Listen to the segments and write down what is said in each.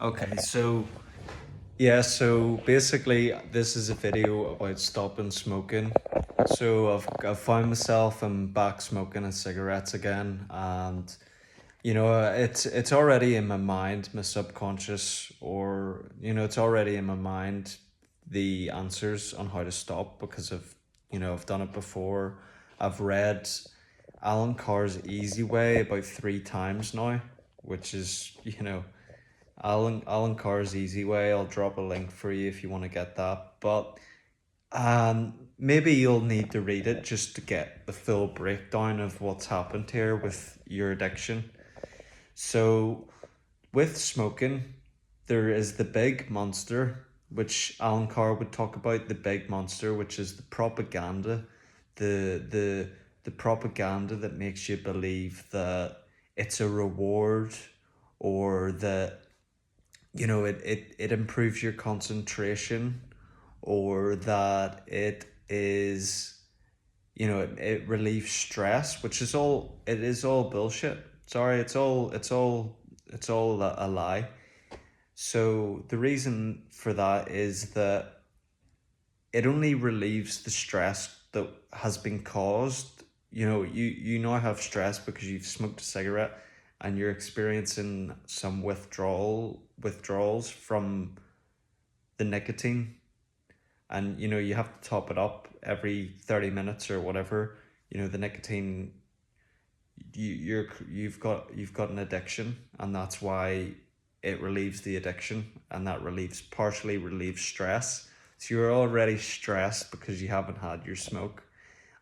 Okay, so yeah, so basically this is a video about stopping smoking. So I've found myself I'm back smoking a cigarettes again, and it's already in my mind, my subconscious, or it's already in my mind the answers on how to stop because I've done it before. I've read Alan Carr's Easy Way about 3 times now, which is Alan Carr's Easy Way. I'll drop a link for you if you want to get that. But maybe you'll need to read it just to get the full breakdown of what's happened here with your addiction. So, with smoking, there is the big monster, which Alan Carr would talk about, the big monster, which is the propaganda, the propaganda that makes you believe that it's a reward or that it improves your concentration or that it relieves stress, which is all bullshit. Sorry, it's all a lie. So the reason for that is that it only relieves the stress that has been caused. You now have stress because you've smoked a cigarette and you're experiencing some withdrawals from the nicotine, and you have to top it up every 30 minutes or whatever. The nicotine, you've got an addiction, and that's why it relieves the addiction, and that partially relieves stress. So you're already stressed because you haven't had your smoke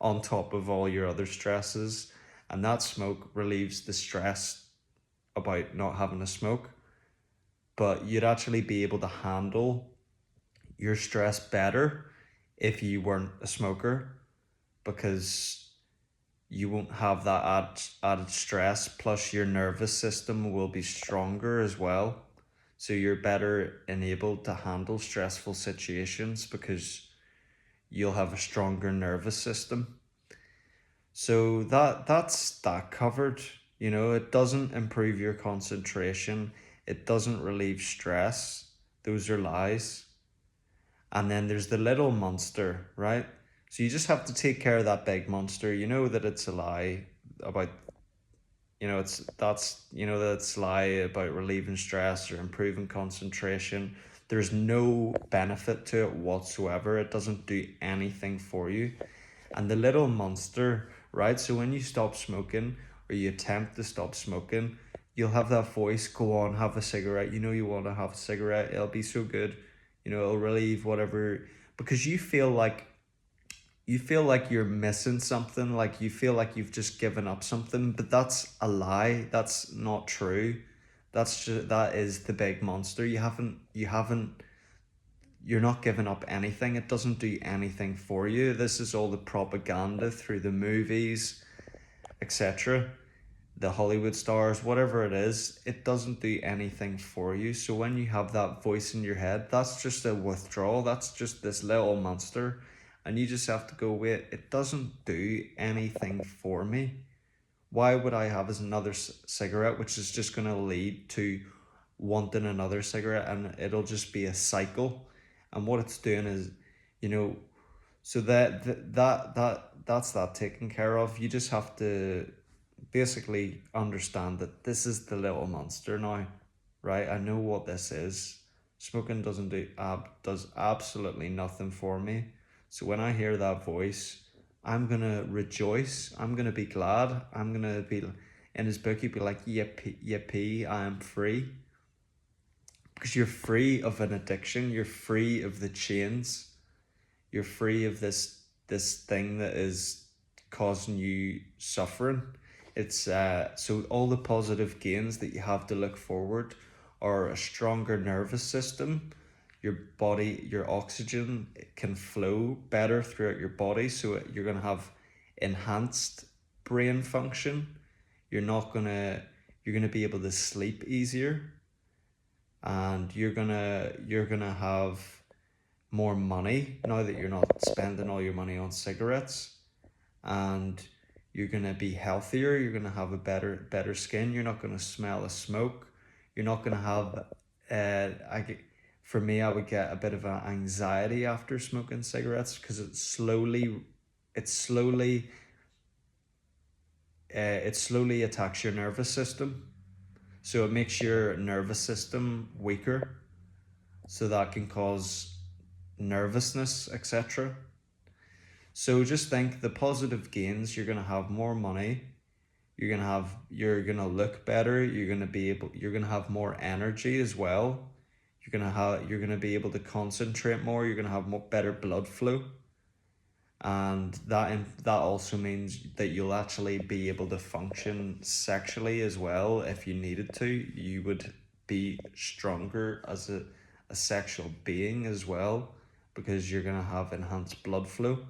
on top of all your other stresses, and that smoke relieves the stress about not having a smoke. But you'd actually be able to handle your stress better if you weren't a smoker, because you won't have that added stress. Plus, your nervous system will be stronger as well. So you're better enabled to handle stressful situations because you'll have a stronger nervous system. So that's that covered. It doesn't improve your concentration. It doesn't relieve stress. Those are lies. And then there's the little monster, right? So you just have to take care of that big monster. You know that it's a lie about, that it's a lie about relieving stress or improving concentration. There's no benefit to it whatsoever. It doesn't do anything for you. And the little monster, right? So when you stop smoking or you attempt to stop smoking, you'll have that voice, go on, have a cigarette. You want to have a cigarette. It'll be so good. It'll relieve whatever, because you feel like you're missing something, like you feel like you've just given up something, but that's a lie. That's not true. That is the big monster. You're not giving up anything. It doesn't do anything for you. This is all the propaganda through the movies, etc. The Hollywood stars, whatever it is, it doesn't do anything for you. So when you have that voice in your head, that's just a withdrawal. That's just this little monster. And you just have to go, wait, it doesn't do anything for me. Why would I have as another cigarette, which is just going to lead to wanting another cigarette, and it'll just be a cycle. And what it's doing is, you know, so that's that taken care of. You just have to basically understand that this is the little monster now, right? I know what this is. Smoking does absolutely nothing for me. So when I hear that voice, I'm gonna rejoice. I'm gonna be glad. I'm gonna be in his book. He'd be like, "Yippee, yippee! I am free." Because you're free of an addiction. You're free of the chains. You're free of this thing that is causing you suffering. It's so all the positive gains that you have to look forward are a stronger nervous system. Your body, your oxygen can flow better throughout your body, so you're gonna have enhanced brain function. You're not gonna you're gonna be able to sleep easier, and you're gonna have more money now that you're not spending all your money on cigarettes, and you're going to be healthier. You're going to have a better skin. You're not going to smell of smoke. You're not going to have I get, for me, I would get a bit of an anxiety after smoking cigarettes because it slowly, it slowly attacks your nervous system. So it makes your nervous system weaker. So that can cause nervousness, etc. So just think the positive gains, you're gonna have more money, you're gonna look better, you're gonna have more energy as well. You're gonna be able to concentrate more, you're gonna have more better blood flow. And that also means that you'll actually be able to function sexually as well. If you needed to, you would be stronger as a sexual being as well, because you're gonna have enhanced blood flow.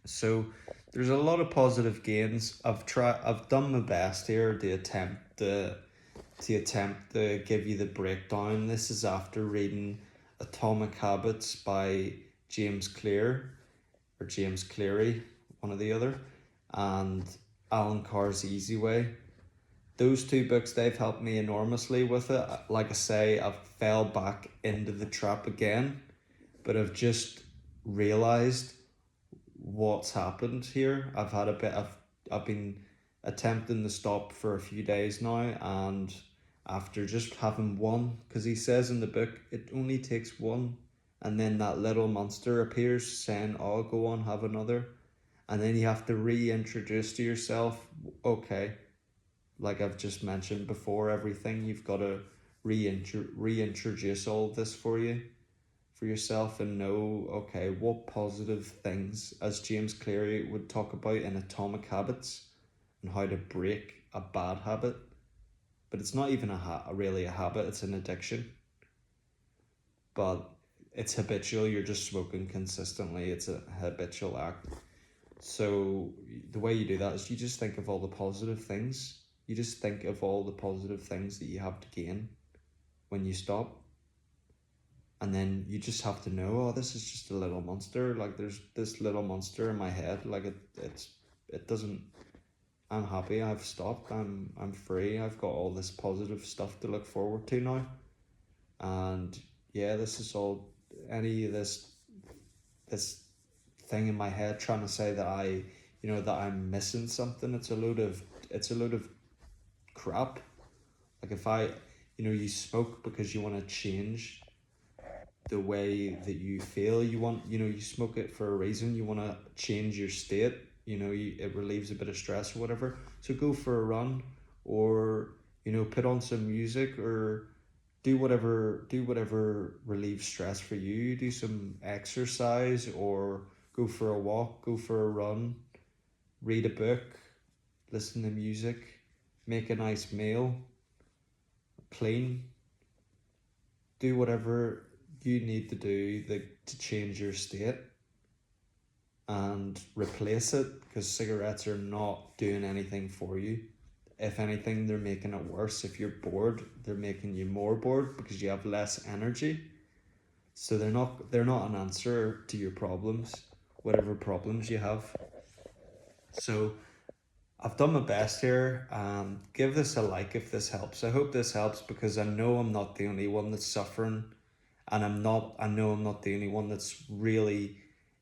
So there's a lot of positive gains. I've done my best here to attempt to give you the breakdown. This is after reading Atomic Habits by James Clear, or James Cleary, one or the other, and Alan Carr's Easy Way. Those two books, they've helped me enormously with it. Like I say, I've fell back into the trap again, but I've just realized what's happened here. I've been attempting to stop for a few days now, and after just having one, because he says in the book it only takes one, and then that little monster appears saying, "Oh, go on, have another," and then you have to reintroduce to yourself. Okay, like I've just mentioned before, everything you've got to reintroduce all this for yourself, and know, okay, what positive things, as James Cleary would talk about in Atomic Habits, and how to break a bad habit. But it's not even really a habit, it's an addiction. But it's habitual, you're just smoking consistently, it's a habitual act. So the way you do that is you just think of all the positive things. You just think of all the positive things that you have to gain when you stop. And then you just have to know, oh, this is just a little monster. Like there's this little monster in my head. Like it doesn't. I'm happy. I've stopped. I'm free. I've got all this positive stuff to look forward to now. And yeah, this is all. Any of this thing in my head trying to say that that I'm missing something. It's a load of crap. Like if you smoke because you want to change the way that you feel. You smoke it for a reason. You want to change your state. It relieves a bit of stress or whatever. So go for a run, or put on some music, or do whatever relieves stress for you. Do some exercise, or go for a walk, go for a run, read a book, listen to music, make a nice meal, clean. Do whatever you need to do to change your state and replace it, because cigarettes are not doing anything for you. If anything, they're making it worse. If you're bored, they're making you more bored because you have less energy. So they're not an answer to your problems, whatever problems you have. So I've done my best here. Give this a like if this helps. I hope this helps, because I know I'm not the only one that's suffering, and I know I'm not the only one that's really,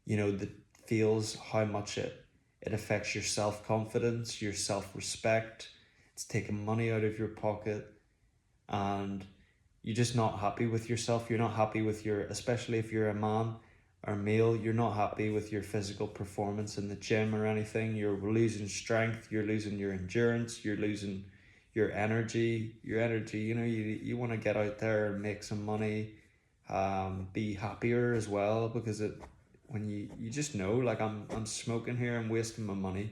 that feels how much it affects your self-confidence, your self-respect. It's taking money out of your pocket, and you're just not happy with yourself. You're not happy with especially if you're a man or male, you're not happy with your physical performance in the gym or anything. You're losing strength, you're losing your endurance, you're losing your energy. You want to get out there and make some money, be happier as well, because when you just know, like I'm smoking here, I'm wasting my money,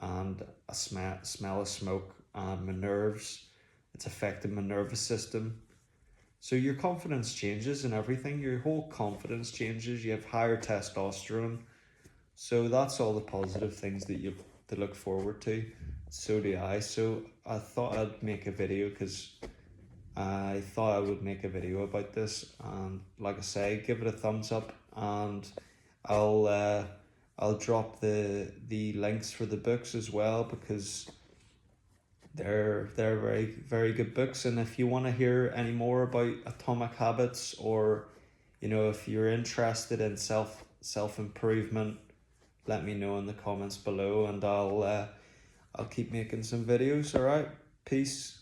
and I smell of smoke, and my nerves, it's affecting my nervous system. So your confidence changes and everything. Your whole confidence changes. You have higher testosterone. So that's all the positive things that you to look forward to. So do I. So I thought I'd make a video, because I thought I would make a video about this. And like I say, give it a thumbs up, and I'll drop the links for the books as well, because They're very, very good books. And if you want to hear any more about Atomic Habits, or if you're interested in self improvement, let me know in the comments below, and I'll keep making some videos. All right, peace.